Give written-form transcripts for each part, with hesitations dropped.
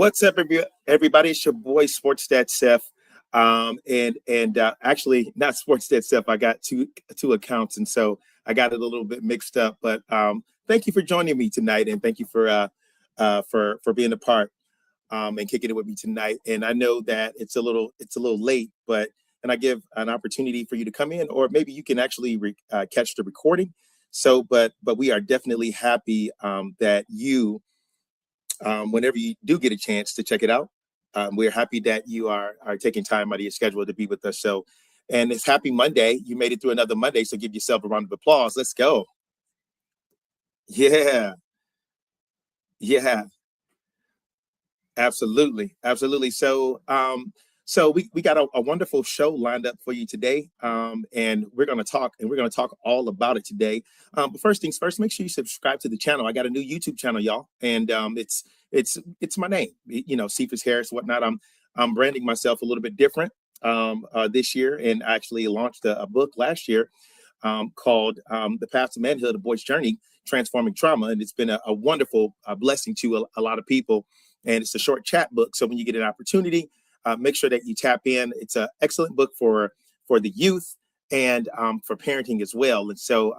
What's up, everybody? It's your boy Sports Stat Seth, and actually not Sports Stat Seth. I got two accounts, and so I got it a little bit mixed up. But thank you for joining me tonight, and thank you for being a part and kicking it with me tonight. And I know that it's a little late, but and I give an opportunity for you to come in, or maybe you can actually catch the recording. So, but we are definitely happy that you. Whenever you do get a chance to check it out, we're happy that you are taking time out of your schedule to be with us. So, and it's Happy Monday. You made it through another Monday, so give yourself a round of applause. Let's go. Yeah, yeah, absolutely. So we got a wonderful show lined up for you today, and we're gonna talk all about it today. But first things first, make sure you subscribe to the channel. I got a new YouTube channel, y'all, and it's my name, Cephas Harris, whatnot. I'm branding myself a little bit different this year, and I actually launched a book last year called "The Path to Manhood: A Boy's Journey, Transforming Trauma," and it's been a wonderful blessing to a lot of people. And it's a short chat book, so when you get an opportunity, make sure that you tap in. It's an excellent book for the youth and for parenting as well. And so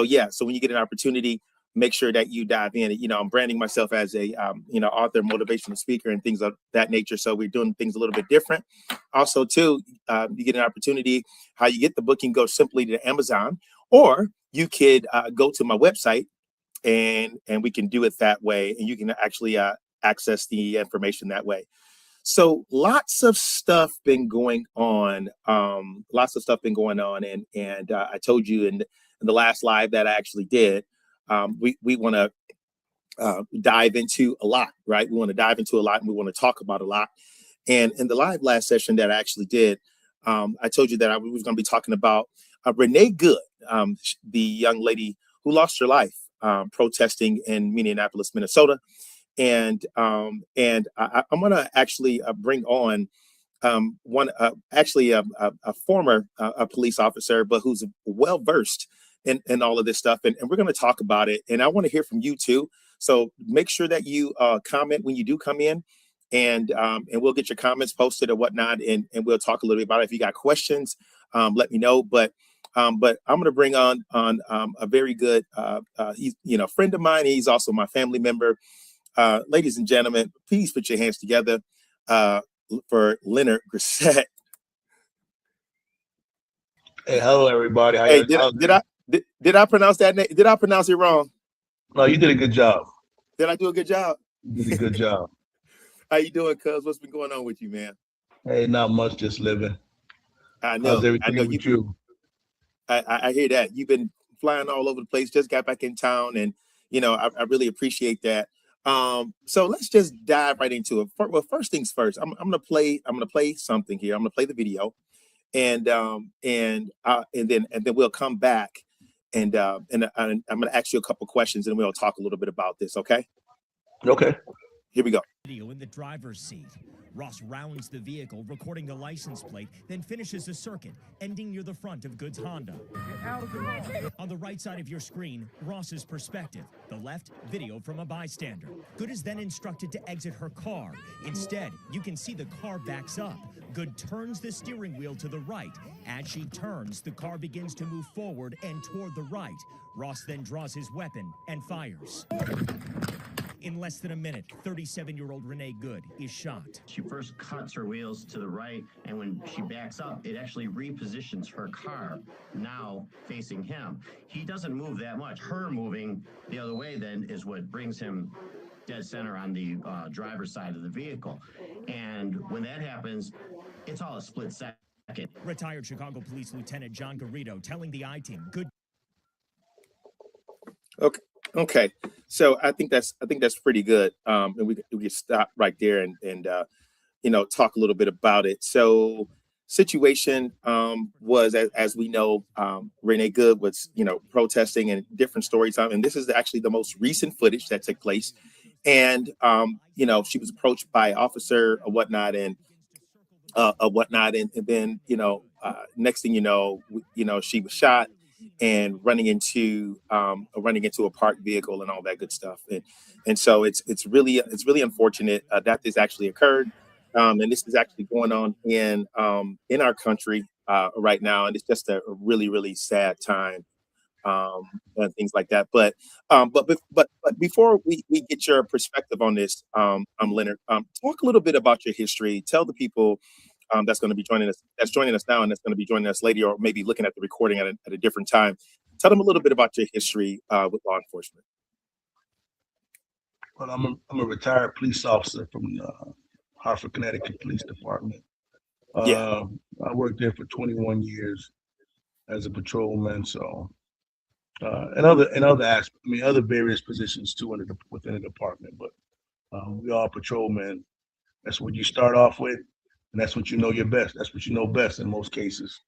yeah. So when you get an opportunity, make sure that you dive in. I'm branding myself as a author, motivational speaker, and things of that nature. So we're doing things a little bit different. Also, too, you get an opportunity. How you get the book? You can go simply to Amazon, or you could go to my website, and we can do it that way. And you can actually access the information that way. So lots of stuff been going on. And I told you in the last live that I actually did. We want to dive into a lot, right? We want to dive into a lot, and we want to talk about a lot. And in the live last session that I actually did, I told you that I was going to be talking about Renee Good, the young lady who lost her life protesting in Minneapolis, Minnesota. And I'm going to actually bring on a former police officer, but who's well versed in all of this stuff, and we're going to talk about it. And I want to hear from you too. So make sure that you comment when you do come in, and we'll get your comments posted or whatnot, and we'll talk a little bit about it. If you got questions, let me know. But I'm going to bring on a very good he's friend of mine. He's also my family member. Ladies and gentlemen, please put your hands together for Leonard Grissett. Hey, hello everybody. Hey, did I pronounce that name? Did I pronounce it wrong? No, you did a good job. Did I do a good job? You did a good job. How you doing, cuz? What's been going on with you, man? Hey, not much, just living. I know. How's everything with you? I hear that. You've been flying all over the place, just got back in town, and I really appreciate that. So let's just dive right into it. Well, first things first, I'm gonna play something here. I'm gonna play the video, and then we'll come back, and I'm gonna ask you a couple questions, and we'll talk a little bit about this. Okay? Okay. Here we go. Video in the driver's seat. Ross rounds the vehicle, recording the license plate, then finishes a circuit, ending near the front of Good's Honda. On the right side of your screen, Ross's perspective. The left, video from a bystander. Good is then instructed to exit her car. Instead, you can see the car backs up. Good turns the steering wheel to the right. As she turns, the car begins to move forward and toward the right. Ross then draws his weapon and fires. In less than a minute, 37-year-old Renee Good is shot. She first cuts her wheels to the right, and when she backs up, it actually repositions her car, now facing him. He doesn't move that much. Her moving the other way then is what brings him dead center on the driver's side of the vehicle. And when that happens, it's all a split second. Retired Chicago Police Lieutenant John Garrido telling the I-Team, Good. Okay. So I think that's pretty good. And we can stop right there and talk a little bit about it. So situation was as we know, Renee Good was protesting and different stories. And this is actually the most recent footage that took place. And she was approached by an officer or whatnot, and then next thing she was shot. and running into a parked vehicle and all that good stuff. And so it's really unfortunate that this actually occurred. And this is actually going on in our country right now, and it's just a really really sad time, and things like that. But before we get your perspective on this, Leonard, talk a little bit about your history. Tell the people that's joining us now, and that's going to be joining us later, or maybe looking at the recording at a different time. Tell them a little bit about your history with law enforcement. Well, I'm a retired police officer from the Hartford, Connecticut Police Department. Yeah. I worked there for 21 years as a patrolman. So, and other various positions too within the department. But we are patrolmen. That's what you start off with, and that's what you know your best. That's what you know best in most cases.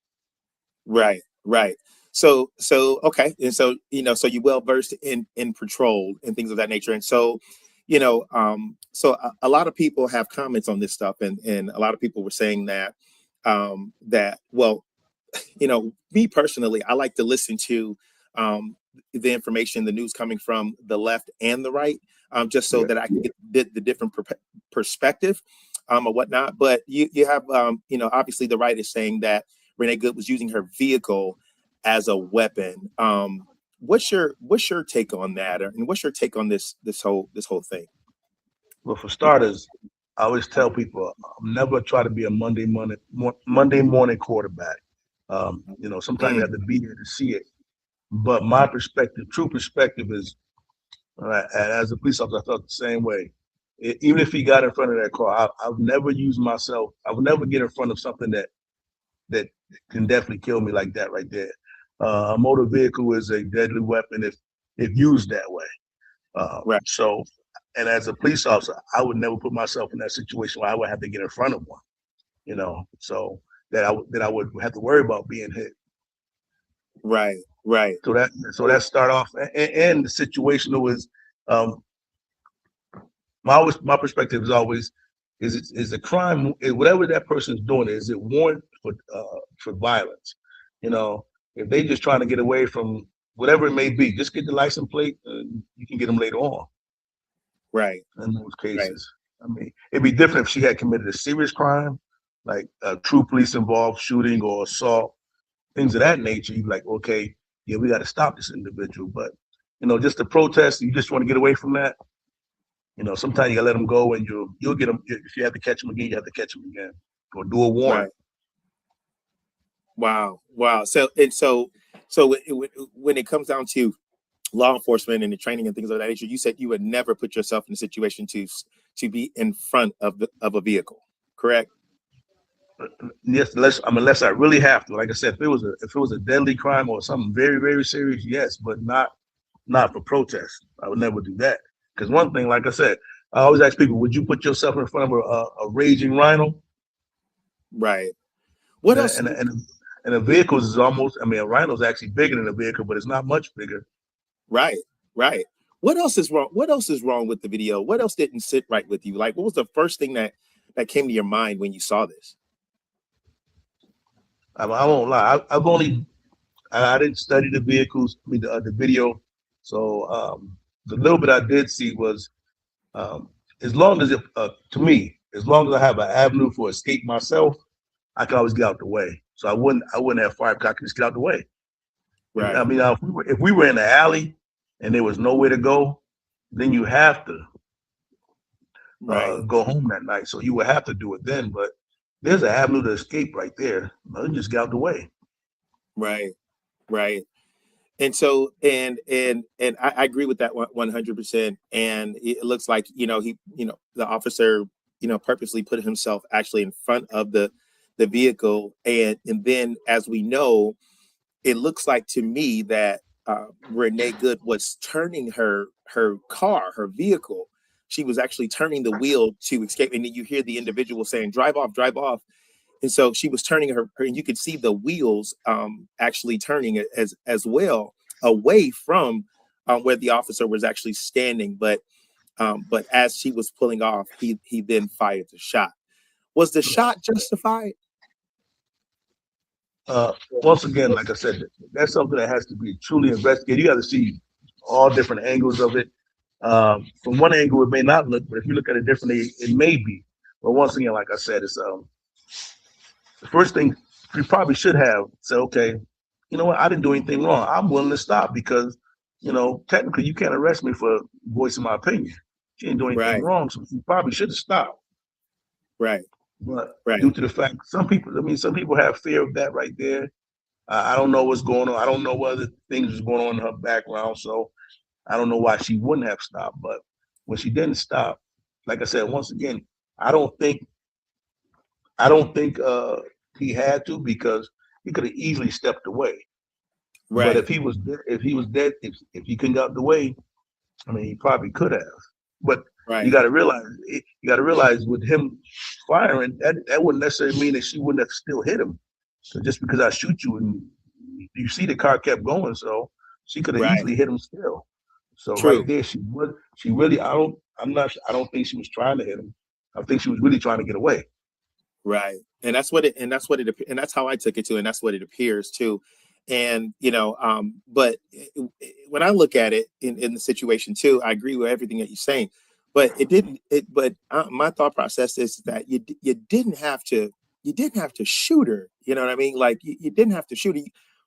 Right, right. So okay, and so so you're well versed in patrol and things of that nature, and so a lot of people have comments on this stuff, and a lot of people were saying that well, me personally, I like to listen to the information, the news coming from the left and the right, just so Yeah. that I can get the different perspective, or whatnot. But you have, obviously the right is saying that Renee Good was using her vehicle as a weapon. What's your take on that, and what's your take on this whole thing? Well, for starters, I always tell people I'm never try to be a Monday morning quarterback. Sometimes you have to be there to see it. But my perspective, true perspective, is as a police officer, I felt the same way. Even if he got in front of that car, I would never use myself. I would never get in front of something that can definitely kill me like that right there. A motor vehicle is a deadly weapon if used that way. Right. So, and as a police officer, I would never put myself in that situation where I would have to get in front of one. So that I would have to worry about being hit. Right. So that start off, and the situation was, my perspective is always, is the crime, whatever that person's doing, is it warrant for violence? If they just trying to get away from whatever it may be, just get the license plate, and you can get them later on. Right. In those cases, I mean, it'd be different if she had committed a serious crime, like a true police involved shooting or assault, things of that nature. You'd be like, okay, yeah, we got to stop this individual. But just to protest, you just want to get away from that. Sometimes you gotta let them go, and you'll get them. If you have to catch them again, you have to catch them again, or do a warrant. Right. Wow. So when it comes down to law enforcement and the training and things of that nature, you said you would never put yourself in a situation to be in front of a vehicle, correct? Yes, unless I really have to. Like I said, if it was a deadly crime or something very very serious, yes, but not for protest. I would never do that. Because one thing, like I said, I always ask people, would you put yourself in front of a raging rhino? Right. What else? And a vehicle is almost, I mean, a rhino is actually bigger than a vehicle, but it's not much bigger. Right. What else is wrong? What else is wrong with the video? What else didn't sit right with you? Like, what was the first thing that came to your mind when you saw this? I won't lie. I didn't study the vehicles, the video. So the little bit I did see was, as long as to me, as long as I have an avenue for escape myself, I can always get out the way. So I wouldn't have fire, I can just get out the way. Right. I mean, if we were in the alley and there was nowhere to go, then you have to go home that night. So you would have to do it then. But there's an avenue to escape right there. Just get out the way. Right. And so, and I agree with that 100%. And it looks like, the officer, purposely put himself actually in front of the vehicle. And then, as we know, it looks like to me that Renee Good was turning her car, her vehicle. She was actually turning the wheel to escape. And then you hear the individual saying, drive off. And so she was turning her and you could see the wheels actually turning as well away from where the officer was actually standing. But as she was pulling off, he then fired the shot. Was the shot justified? Once again, like I said, that's something that has to be truly investigated. You got to see all different angles of it. From one angle, it may not look, but if you look at it differently, it may be. But once again, like I said, it's the first thing you probably should have said, okay, you know what? I didn't do anything wrong. I'm willing to stop because, technically you can't arrest me for voicing my opinion. She didn't do anything Right. wrong, so she probably should have stopped. Right. But Right. due to the fact some people have fear of that right there. I don't know what's going on. I don't know what other things is going on in her background. So I don't know why she wouldn't have stopped. But when she didn't stop, like I said, once again, I don't think he had to, because he could have easily stepped away. But Right. if he was dead, if he couldn't get out the way, I mean, he probably could have. But you Right. got to realize with him firing, that wouldn't necessarily mean that she wouldn't have still hit him. So just because I shoot you, and you see the car kept going, so she could have Right. easily hit him still. So right True. there, she really, I don't think she was trying to hit him. I think she was really trying to get away. Right. And that's how I took it too. And that's what it appears too. And, but when I look at it in the situation too, I agree with everything that you're saying, but my thought process is that you didn't have to shoot her. You know what I mean? Like you didn't have to shoot her.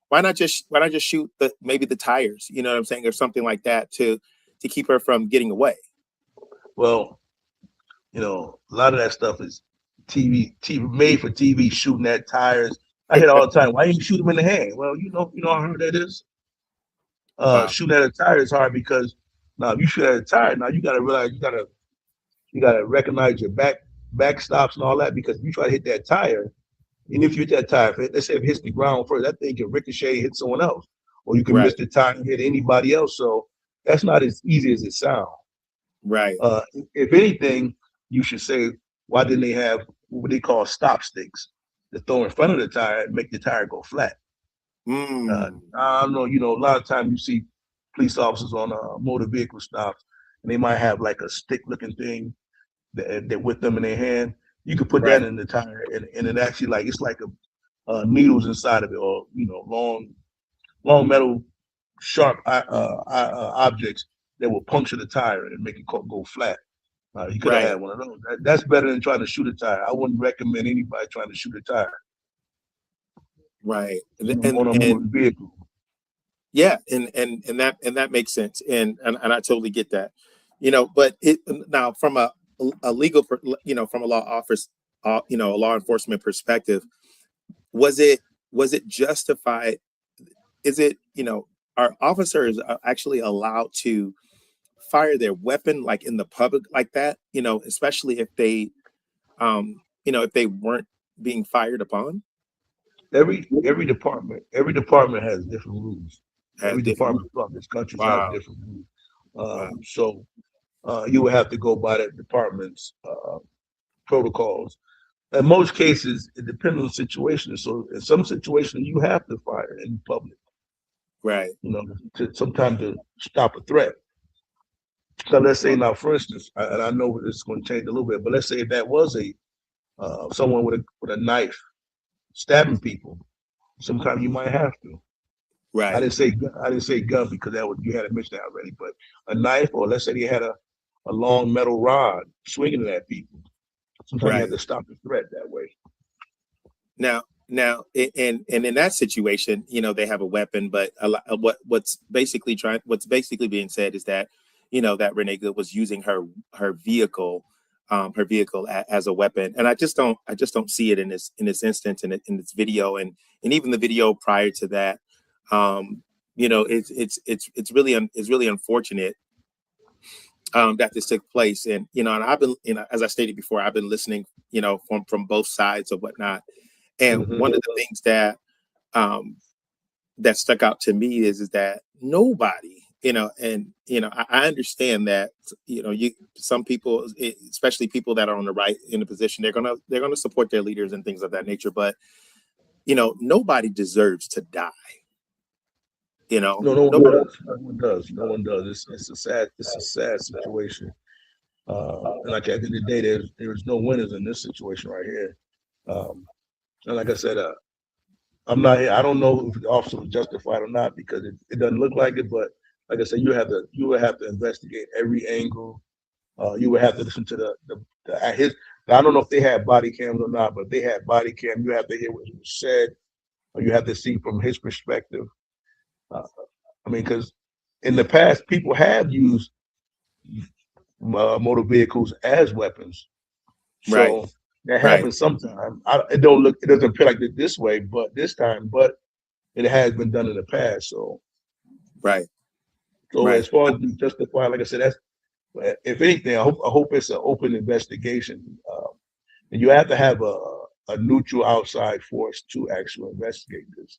Why not just shoot maybe the tires, you know what I'm saying? Or something like that to keep her from getting away. Well, a lot of that stuff is TV made for TV, shooting at tires. I hear all the time, why didn't you shoot him in the hand? Well, how hard that is. Wow. Shooting at a tire is hard, because now if you shoot at a tire, now you got to realize you got to recognize your back stops and all that, because if you try to hit that tire, and if you hit that tire, let's say if it hits the ground first, that thing can ricochet, hit someone else, or you can Right. miss the tire and hit anybody else. So that's not as easy as it sounds. Right. If anything, you should say, why didn't they have what they call stop sticks to throw in front of the tire and make the tire go flat? I don't know, a lot of times you see police officers on motor vehicle stops, and they might have like a stick looking thing that with them in their hand. You could put Right. that in the tire, and it actually it's like a needles inside of it, or long metal sharp objects that will puncture the tire and make it go flat. You could have Right. had one of those. That's better than trying to shoot a tire. I wouldn't recommend anybody trying to shoot a tire Right. on a motor vehicle. Yeah, and that makes sense, and I totally get that, But now from a legal, from a law office, a law enforcement perspective, was it justified? Is it, are officers actually allowed to fire their weapon like in the public like that? Especially if they, if they weren't being fired upon. Every department has different rules. Every department from this country has Wow. different rules. Wow. So you would have to go by that department's protocols. In most cases, it depends on the situation. So in some situations, you have to fire in public, Right. sometimes to stop a threat. So let's say now, for instance, and I know it's going to change a little bit, but let's say if that was someone with a knife stabbing people, sometimes you might have to. Right. I didn't say gun because you had to mention that already, but a knife, or let's say they had a long metal rod swinging it at people. Sometimes you have to stop the threat that way. Now, and in that situation, they have a weapon, but what's basically being said is that, that Renee Good was using her vehicle, as a weapon, and I just don't see it in this instance, in this video, and even the video prior to that. It's really unfortunate that this took place, and and I've been, as I stated before, I've been listening, from both sides or whatnot, and one of the things that that stuck out to me is that nobody, I understand that, some people, especially people that are on the right in a position, they're gonna support their leaders and things of that nature, but nobody deserves to die. No one does. No one does. It's a sad situation. And like at the end of the day, there's no winners in this situation right here. And like I said, I don't know if the officer was justified or not because it doesn't look like it. But like I said, you would have to investigate every angle. You would have to listen to his. I don't know if they had body cams or not, but if they had body cam, you have to hear what he said, or you have to see from his perspective. Uh, I mean, because in the past, people have used motor vehicles as weapons. Right. So that Right. happens sometimes. It doesn't appear like this way, but this time, but it has been done in the past. So, Right. so Right. as far as you justify, like I said, that's if anything, I hope it's an open investigation, and you have to have a neutral outside force to actually investigate this.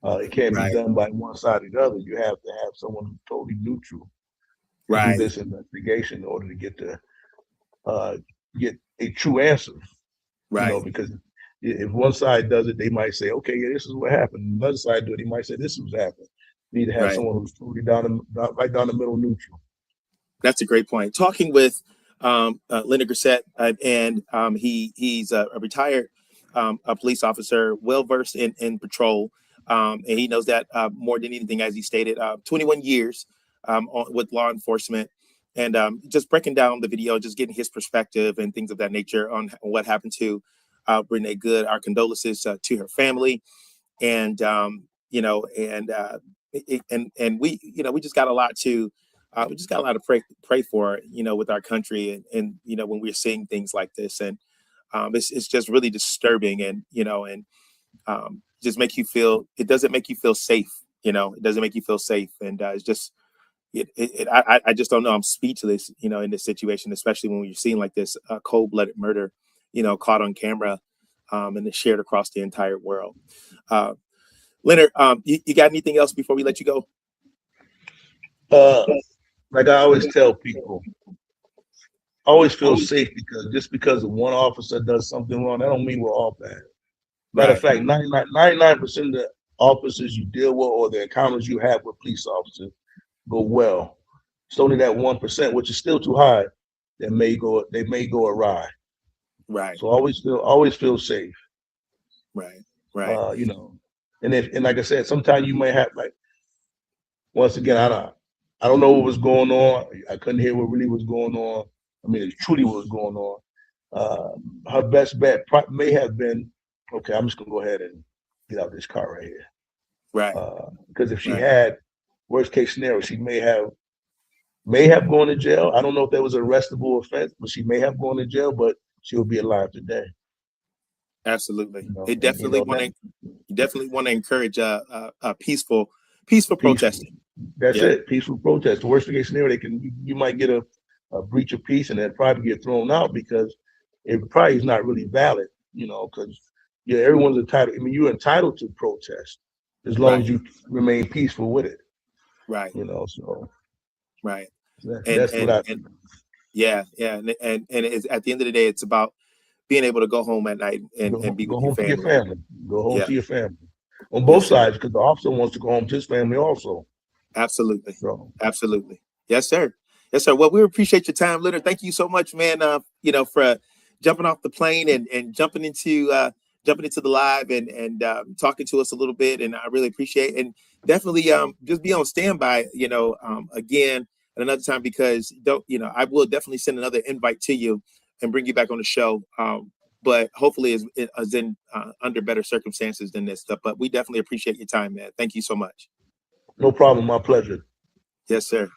It can't be Right. done by one side or the other. You have to have someone who's totally neutral to do Right. this investigation in order to get a true answer. Right. Because if one side does it, they might say, okay, yeah, this is what happened. Another side do it, they might say this is what happened. You need to have Right. someone who's totally right down the middle, neutral. That's a great point. Talking with Leonard Grissett, and he's a retired a police officer, well versed in patrol, and he knows that more than anything, as he stated, 21 years with law enforcement, and just breaking down the video, just getting his perspective and things of that nature on what happened to Renee Good. Our condolences to her family, and and we we just got a lot to pray for, with our country, and when we're seeing things like this, and it's just really disturbing, and just make you feel, it doesn't make you feel safe. It doesn't make you feel safe, and it's just I just don't know. I'm speechless, in this situation, especially when you're seeing like this cold-blooded murder, caught on camera, and it's shared across the entire world. Uh, Leonard, you got anything else before we let you go? Like I always tell people, always feel safe because one officer does something wrong, that don't mean we're all bad. Matter of Right. fact, 99% of the officers you deal with or the encounters you have with police officers go well. It's only that 1%, which is still too high, they may go awry. Right. So always feel safe. Right. Right. And like I said, sometimes you may have, like, once again, I don't know what was going on. I couldn't hear what really was going on. I mean, it's truly what was going on. Her best bet may have been, okay, I'm just gonna go ahead and get out of this car right here. Right. Because if she Right. had, worst case scenario, she may have gone to jail. I don't know if that was an arrestable offense, but she may have gone to jail, but she'll be alive today. Absolutely. And, You definitely want to encourage peaceful protesting. That's Yeah. it. Peaceful protest. The worst case scenario, you might get a breach of peace and then probably get thrown out because it probably is not really valid, because everyone's entitled. I mean, you're entitled to protest as long Right. as you remain peaceful with it. Right. So Right. that's what I And yeah, and it's, at the end of the day, it's about being able to go home at night and be go with your home to your family. family. Go home Yeah. to your family on both Yes, sir. sides because the officer wants to go home to his family also. Absolutely. So Absolutely. Yes, sir. Yes, sir. Well, we appreciate your time, Leonard. Thank you so much, man. For jumping off the plane and jumping into the live and talking to us a little bit. And I really appreciate it. And definitely just be on standby, again at another time, because I will definitely send another invite to you and bring you back on the show. But hopefully is in under better circumstances than this stuff. But we definitely appreciate your time, man. Thank you so much. no problem. My pleasure. Yes, sir.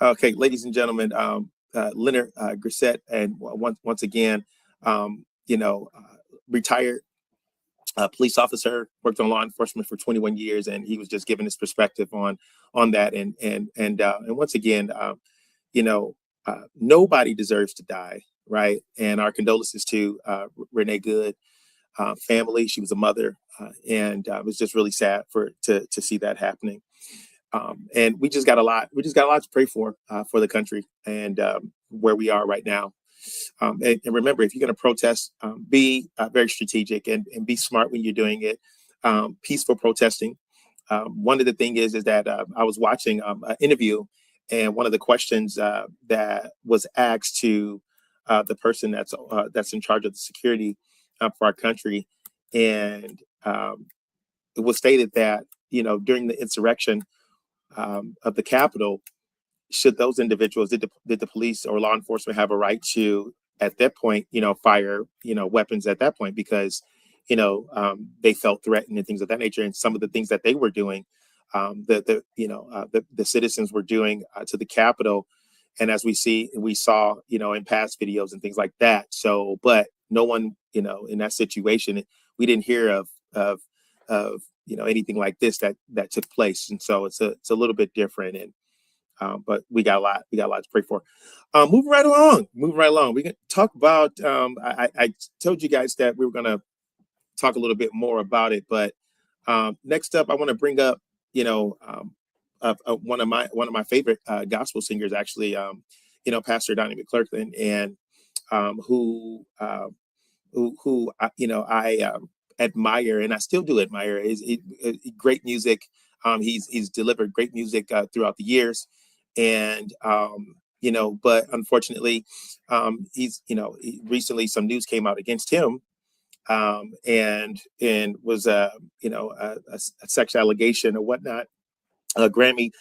Okay, ladies and gentlemen, Leonard Grissett, and once again, retired police officer, worked on law enforcement for 21 years, and he was just giving his perspective on that. And once again, nobody deserves to die, right? And our condolences to Renee Good family. She was a mother, and it was just really sad to see that happening. And we just got a lot to pray for the country and where we are right now. And remember, if you're going to protest, be very strategic and be smart when you're doing it. Peaceful protesting. One of the things is that I was watching an interview, and one of the questions that was asked to the person that's in charge of the security for our country, and it was stated that, during the insurrection of the Capitol, should those individuals, did the police or law enforcement have a right to, at that point, fire, weapons at that point, because, they felt threatened and things of that nature. And some of the things that they were doing, the citizens were doing to the Capitol. And as we saw, in past videos and things like that. So, but no one, in that situation, we didn't hear of anything like this that took place. And so it's a little bit different. And but we got a lot to pray for. Moving right along. We can talk about. I told you guys that we were going to talk a little bit more about it, but next up, I want to bring up, one of my favorite gospel singers, actually, Pastor Donnie McClurkin, and who I admire, and I still do admire. Is great music. He's delivered great music throughout the years, and but unfortunately, he's recently some news came out against him, and was a sex allegation or whatnot. Grammy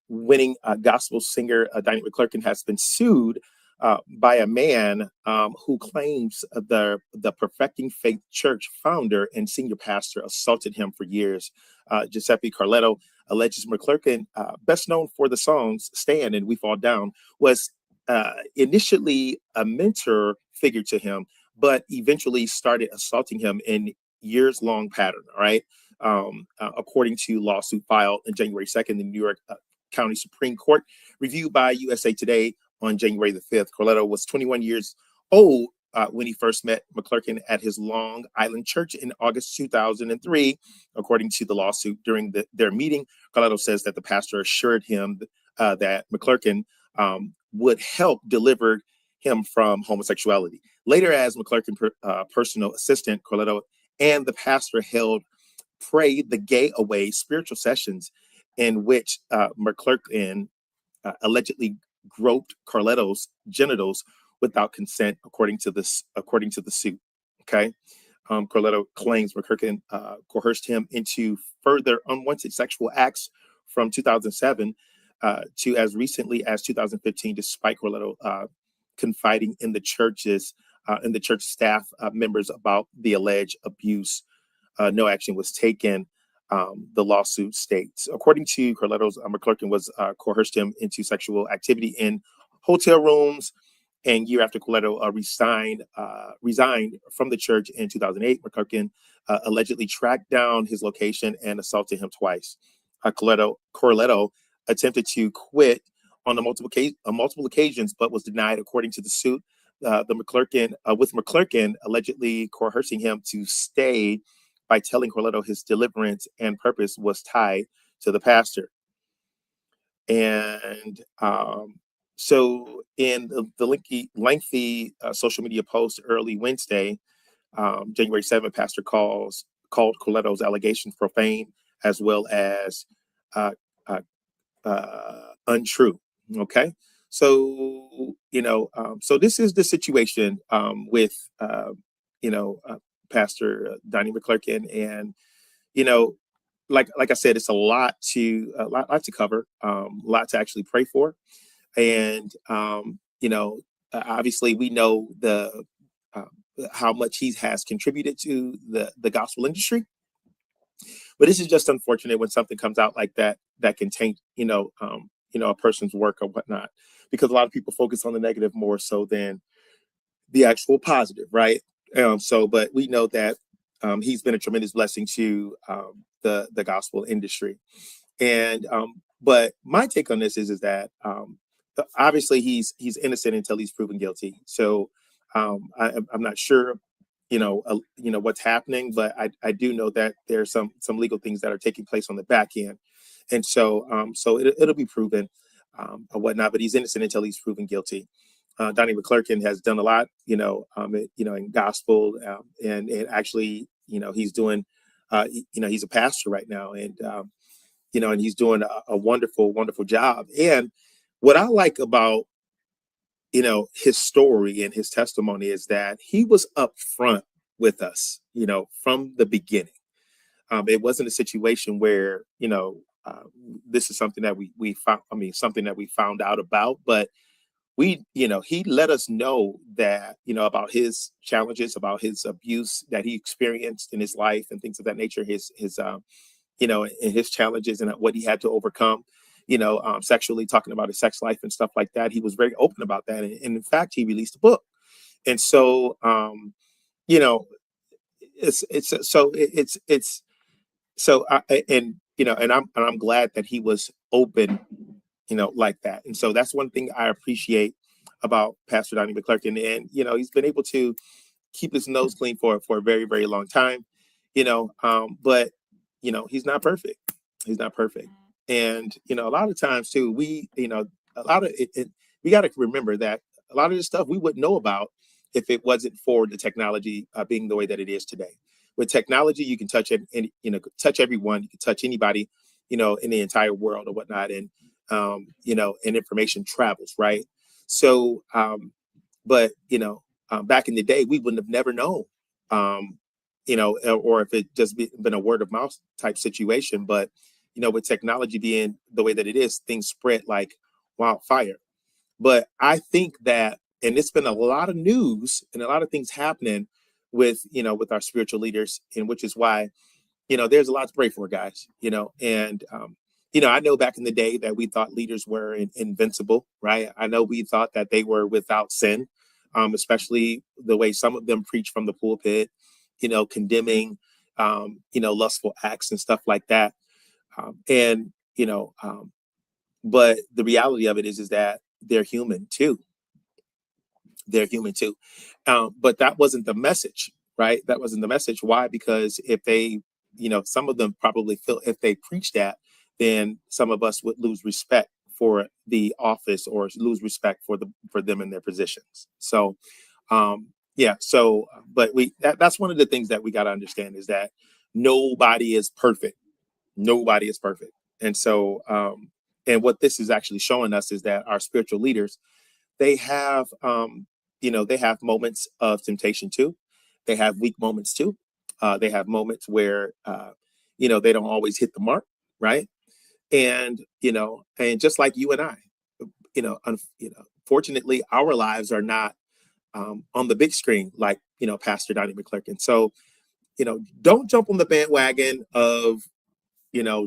winning gospel singer Donnie McClurkin has been sued by a man who claims the Perfecting Faith Church founder and senior pastor assaulted him for years. Giuseppe Carletto alleges McClurkin, best known for the songs "Stand" and "We Fall Down," was initially a mentor figure to him, but eventually started assaulting him in years-long pattern. All right. According to lawsuit filed on January 2nd in the New York County Supreme Court, reviewed by USA Today on January the 5th. Carletto was 21 years old when he first met McClurkin at his Long Island church in August 2003. According to the lawsuit, during their meeting, Carletto says that the pastor assured him that McClurkin would help deliver him from homosexuality. Later, as McClurkin personal assistant, Carletto and the pastor held Pray the Gay Away spiritual sessions in which McClurkin allegedly groped Carletto's genitals without consent, according to the suit. Okay. Carletto claims McClurkin coerced him into further unwanted sexual acts from 2007 to as recently as 2015, despite Carletto confiding in the church staff members about the alleged abuse. No action was taken. The lawsuit states, according to Carletto's, McClurkin was coerced him into sexual activity in hotel rooms. And year after Carletto resigned from the church in 2008, McClurkin allegedly tracked down his location and assaulted him twice. Carletto attempted to quit on multiple occasions, but was denied, according to the suit. With McClurkin allegedly coercing him to stay by telling Carletto his deliverance and purpose was tied to the pastor. And so in the lengthy social media post early Wednesday, January 7th, pastor called Carletto's allegations profane as well as untrue. Okay. So, so this is the situation with, Pastor Donnie McClurkin, and like I said, it's a lot to cover, a lot to actually pray for, and obviously we know the how much he has contributed to the gospel industry, but this is just unfortunate when something comes out like that can taint a person's work or whatnot, because a lot of people focus on the negative more so than the actual positive, right? But we know that he's been a tremendous blessing to the gospel industry. And but my take on this is that obviously he's innocent until he's proven guilty. So I'm not sure, what's happening, but I do know that there's some legal things that are taking place on the back end, and so it'll be proven or whatnot. But he's innocent until he's proven guilty. Donnie McClurkin has done a lot, in gospel, and actually, he's doing, he's a pastor right now, and and he's doing a wonderful, wonderful job. And what I like about, his story and his testimony is that he was upfront with us, from the beginning. It wasn't a situation where, this is something that we found, something that we found out about, but he let us know that, about his challenges, about his abuse that he experienced in his life and things of that nature, and his challenges and what he had to overcome, sexually, talking about his sex life and stuff like that. He was very open about that. And in fact, he released a book. And so, you know, it's so and I'm glad that he was open, like that. And so that's one thing I appreciate about Pastor Donnie McClurkin. And he's been able to keep his nose clean for a very, very long time, but he's not perfect. He's not perfect. And a lot of times too, a lot of it we got to remember that a lot of this stuff we wouldn't know about if it wasn't for the technology being the way that it is today. With technology, you can touch touch everyone, you can touch anybody, in the entire world or whatnot, and and information travels, right? So, but back in the day, we wouldn't have never known, or if it just been a word of mouth type situation. But with technology being the way that it is, things spread like wildfire. But I think that, and it's been a lot of news and a lot of things happening with our spiritual leaders, and which is why, there's a lot to pray for, guys, and, I know back in the day that we thought leaders were invincible, right? I know we thought that they were without sin, especially the way some of them preach from the pulpit, condemning, lustful acts and stuff like that. And, but the reality of it is that they're human too. They're human too. But that wasn't the message, right? That wasn't the message. Why? Because if they, some of them probably feel if they preach that, then some of us would lose respect for the office or lose respect for them in their positions. So, yeah. So, but that's one of the things that we got to understand is that nobody is perfect. Nobody is perfect. And so, and what this is actually showing us is that our spiritual leaders, they have, they have moments of temptation too. They have weak moments too. They have moments where, they don't always hit the mark, right? And, and just like you and I, fortunately, our lives are not on the big screen like, Pastor Donnie McClurkin. So, don't jump on the bandwagon of,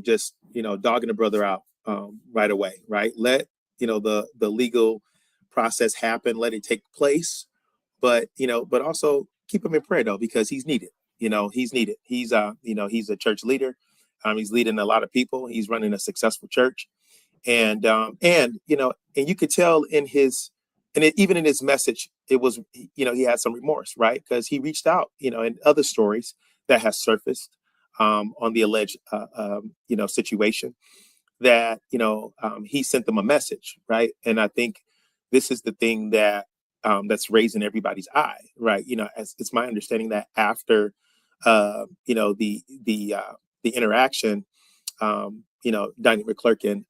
just, dogging a brother out right away, right? Let, the legal process happen, let it take place, but also keep him in prayer though, because he's needed. He's needed. He's he's a church leader. He's leading a lot of people. He's running a successful church, and you could tell in his, even in his message, it was, he had some remorse, right? Because he reached out, in other stories that has surfaced on the alleged situation, that he sent them a message, right? And I think this is the thing that that's raising everybody's eye, right? As it's my understanding that after the interaction, Donnie McClurkin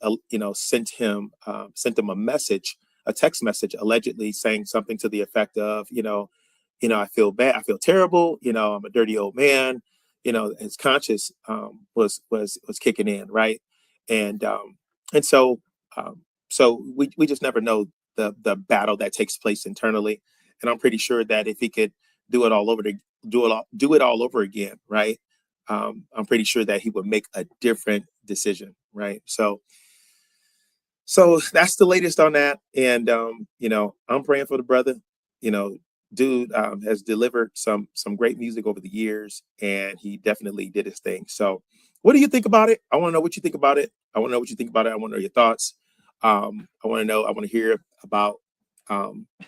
sent him a message, a text message, allegedly saying something to the effect of, I feel bad, I feel terrible, I'm a dirty old man. His conscience was kicking in, right? And so we just never know the battle that takes place internally. And I'm pretty sure that if he could do it all over again, right? I'm pretty sure that he would make a different decision, right? So that's the latest on that. And I'm praying for the brother. Dude has delivered some great music over the years, and he definitely did his thing. So what do you think about it? I want to know what you think about it. I want to know what you think about it. I want to know your thoughts. I want to hear about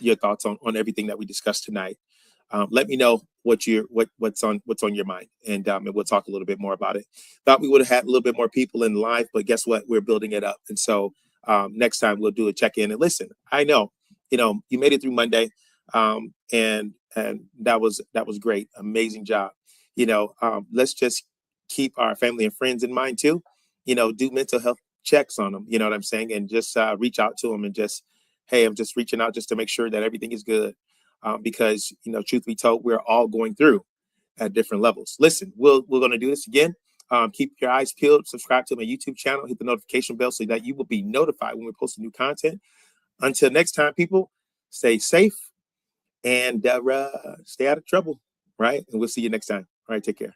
your thoughts on everything that we discussed tonight. Let me know what's on your mind, and we'll talk a little bit more about it. Thought we would have had a little bit more people in live, but guess what? We're building it up, and so next time we'll do a check-in. And listen, I know you made it through Monday, and that was great, amazing job. Let's just keep our family and friends in mind too. Do mental health checks on them. You know what I'm saying, and just reach out to them and just, hey, I'm just reaching out just to make sure that everything is good. Because truth be told, we're all going through at different levels. Listen, we're going to do this again. Keep your eyes peeled. Subscribe to my YouTube channel. Hit the notification bell so that you will be notified when we post new content. Until next time, people, stay safe and stay out of trouble, right? And we'll see you next time. All right, take care.